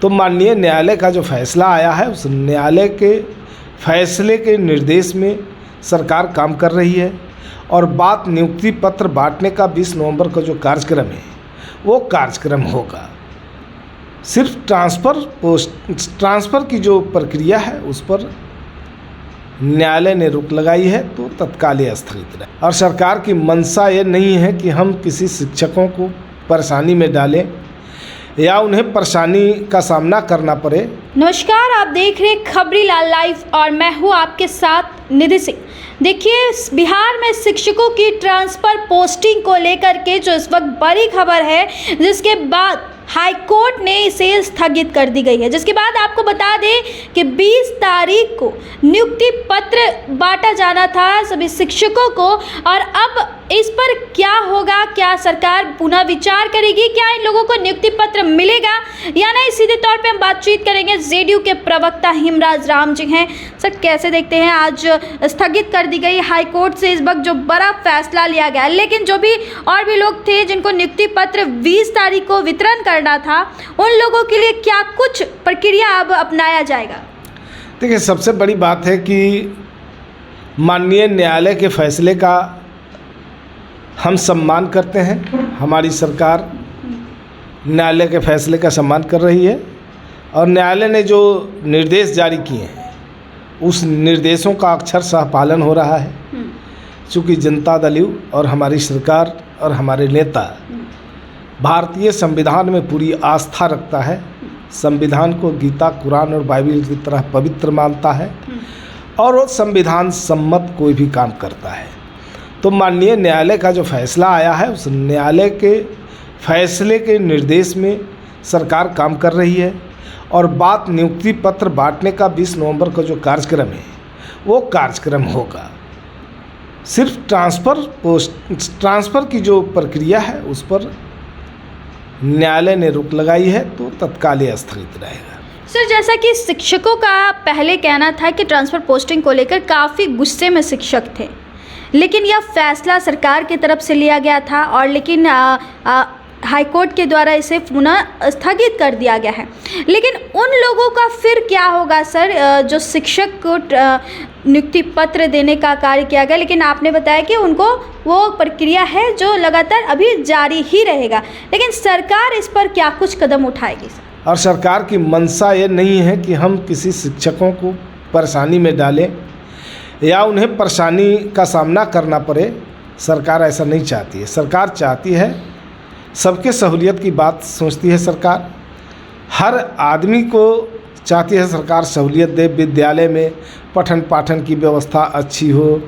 तो माननीय न्यायालय का जो फैसला आया है, उस न्यायालय के फैसले के निर्देश में सरकार काम कर रही है। और बात नियुक्ति पत्र बांटने का 20 नवंबर का जो कार्यक्रम है, वो कार्यक्रम होगा। सिर्फ ट्रांसफ़र की जो प्रक्रिया है उस पर न्यायालय ने रोक लगाई है, तो तत्काल ये स्थगित रहे। और सरकार की मंशा ये नहीं है कि हम किसी शिक्षकों को परेशानी में डालें या उन्हें परेशानी का सामना करना पड़े। नमस्कार, आप देख रहे खबरीलाल लाइव और मैं हूँ आपके साथ निधि सिंह। देखिए, बिहार में शिक्षकों की ट्रांसफ़र पोस्टिंग को लेकर के जो इस वक्त बड़ी खबर है, जिसके बाद हाईकोर्ट ने इसे स्थगित कर दी गई है। जिसके बाद आपको बता दें कि 20 तारीख को नियुक्ति पत्र बांटा जाना था सभी शिक्षकों को, और अब इस पर क्या होगा, क्या सरकार पुनः विचार करेगी, क्या इन लोगों को नियुक्ति पत्र मिलेगा या नहीं, सीधे तौर पे हम बातचीत करेंगे। जेडीयू के प्रवक्ता हिमराज राम जी हैं। सर, कैसे देखते हैं, आज स्थगित कर दी गई हाईकोर्ट से इस वक्त जो बड़ा फैसला लिया गया, लेकिन जो भी और भी लोग थे जिनको नियुक्ति पत्र 20 तारीख को वितरण करना था, उन लोगों के लिए क्या कुछ प्रक्रिया अब अपनाया जाएगा? देखिए, सबसे बड़ी बात है कि माननीय न्यायालय के फैसले का हम सम्मान करते हैं। हमारी सरकार न्यायालय के फैसले का सम्मान कर रही है और न्यायालय ने जो निर्देश जारी किए हैं उस निर्देशों का अक्षरशः पालन हो रहा है। चूँकि जनता दल यू और हमारी सरकार और हमारे नेता भारतीय संविधान में पूरी आस्था रखता है, संविधान को गीता, कुरान और बाइबल की तरह पवित्र मानता है और वो संविधान सम्मत कोई भी काम करता है। तो माननीय न्यायालय का जो फैसला आया है, उस न्यायालय के फैसले के निर्देश में सरकार काम कर रही है। और बात नियुक्ति पत्र बांटने का 20 नवंबर का जो कार्यक्रम है, वो कार्यक्रम होगा। सिर्फ ट्रांसफ़र की जो प्रक्रिया है उस पर न्यायालय ने रोक लगाई है, तो तत्काल ये स्थगित रहेगा। सर, जैसा कि शिक्षकों का पहले कहना था कि ट्रांसफ़र पोस्टिंग को लेकर काफ़ी गुस्से में शिक्षक थे, लेकिन यह फैसला सरकार की तरफ से लिया गया था और लेकिन हाईकोर्ट के द्वारा इसे पुनः स्थगित कर दिया गया है। लेकिन उन लोगों का फिर क्या होगा सर, जो शिक्षक को नियुक्ति पत्र देने का कार्य किया गया, लेकिन आपने बताया कि उनको वो प्रक्रिया है जो लगातार अभी जारी ही रहेगा, लेकिन सरकार इस पर क्या कुछ कदम उठाएगी सर? और सरकार की मंशा ये नहीं है कि हम किसी शिक्षकों को परेशानी में डालें या उन्हें परेशानी का सामना करना पड़े। सरकार ऐसा नहीं चाहती है। सरकार चाहती है, सबके सहूलियत की बात सोचती है सरकार। हर आदमी को चाहती है सरकार सहूलियत दे। विद्यालय में पठन पाठन की व्यवस्था अच्छी हो,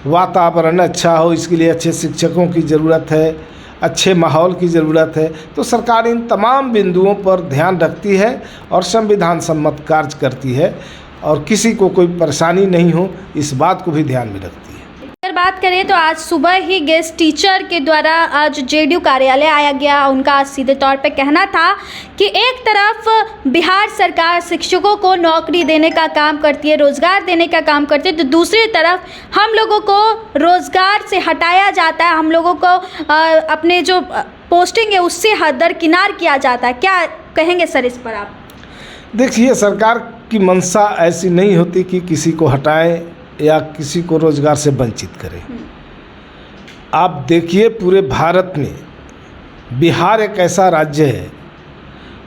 वातावरण अच्छा हो, इसके लिए अच्छे शिक्षकों की ज़रूरत है, अच्छे माहौल की ज़रूरत है। तो सरकार इन तमाम बिंदुओं पर ध्यान रखती है और संविधान सम्मत कार्य करती है और किसी को कोई परेशानी नहीं हो, इस बात को भी ध्यान में रखती है। अगर बात करें तो आज सुबह ही गेस्ट टीचर के द्वारा आज जेडीयू कार्यालय आया गया। उनका सीधे तौर पे कहना था कि एक तरफ बिहार सरकार शिक्षकों को नौकरी देने का काम करती है, रोज़गार देने का काम करती है, तो दूसरी तरफ हम लोगों को रोज़गार से हटाया जाता है, हम लोगों को अपने जो पोस्टिंग है उससे दरकिनार किया जाता है। क्या कहेंगे सर इस पर आप? देखिए, सरकार की मंशा ऐसी नहीं होती कि किसी को हटाएं या किसी को रोज़गार से वंचित करें। आप देखिए, पूरे भारत में बिहार एक ऐसा राज्य है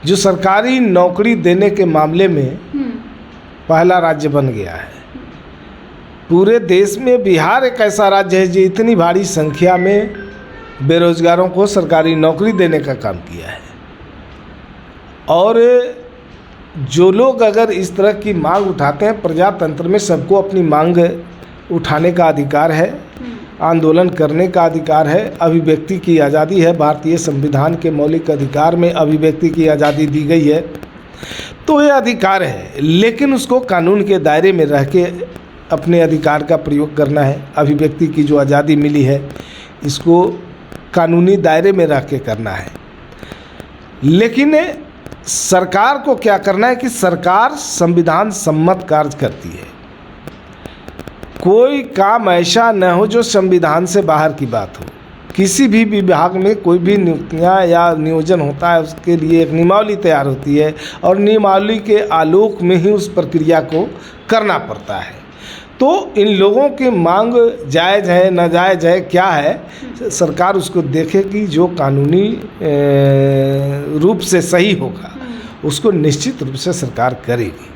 जो सरकारी नौकरी देने के मामले में पहला राज्य बन गया है। पूरे देश में बिहार एक ऐसा राज्य है जो इतनी भारी संख्या में बेरोजगारों को सरकारी नौकरी देने का काम किया है। और जो लोग अगर इस तरह की मांग उठाते हैं, प्रजातंत्र में सबको अपनी मांग उठाने का अधिकार है, आंदोलन करने का अधिकार है, अभिव्यक्ति की आज़ादी है। भारतीय संविधान के मौलिक अधिकार में अभिव्यक्ति की आज़ादी दी गई है, तो ये अधिकार है, लेकिन उसको कानून के दायरे में रह के अपने अधिकार का प्रयोग करना है। अभिव्यक्ति की जो आज़ादी मिली है, इसको कानूनी दायरे में रह के करना है। लेकिन सरकार को क्या करना है कि सरकार संविधान सम्मत कार्य करती है। कोई काम ऐसा न हो जो संविधान से बाहर की बात हो। किसी भी विभाग में कोई भी नियुक्तियां या नियोजन होता है उसके लिए एक नियमावली तैयार होती है और नियमावली के आलोक में ही उस प्रक्रिया को करना पड़ता है। तो इन लोगों की मांग जायज़ है नाजायज़ है क्या है, सरकार उसको देखे कि जो कानूनी रूप से सही होगा उसको निश्चित रूप से सरकार करेगी।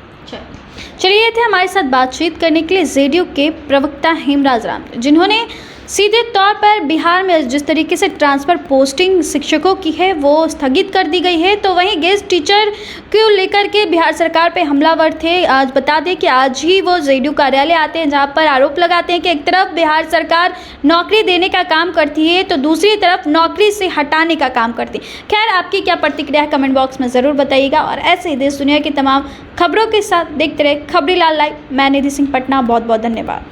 चलिए, ये थे हमारे साथ बातचीत करने के लिए जेडीयू के प्रवक्ता हेमराज राम, जिन्होंने सीधे तौर पर बिहार में जिस तरीके से ट्रांसफ़र पोस्टिंग शिक्षकों की है वो स्थगित कर दी गई है, तो वहीं गेस्ट टीचर को लेकर के बिहार सरकार पे हमलावर थे। आज बता दें कि आज ही वो जेडीयू कार्यालय आते हैं, जहां पर आरोप लगाते हैं कि एक तरफ बिहार सरकार नौकरी देने का काम करती है तो दूसरी तरफ नौकरी से हटाने का काम करती है। खैर, आपकी क्या प्रतिक्रिया है कमेंट बॉक्स में ज़रूर बताइएगा और ऐसे ही देश दुनिया की तमाम खबरों के साथ देखते रहे खबरीलाल लाइव। मैं निधि सिंह पटना, बहुत बहुत धन्यवाद।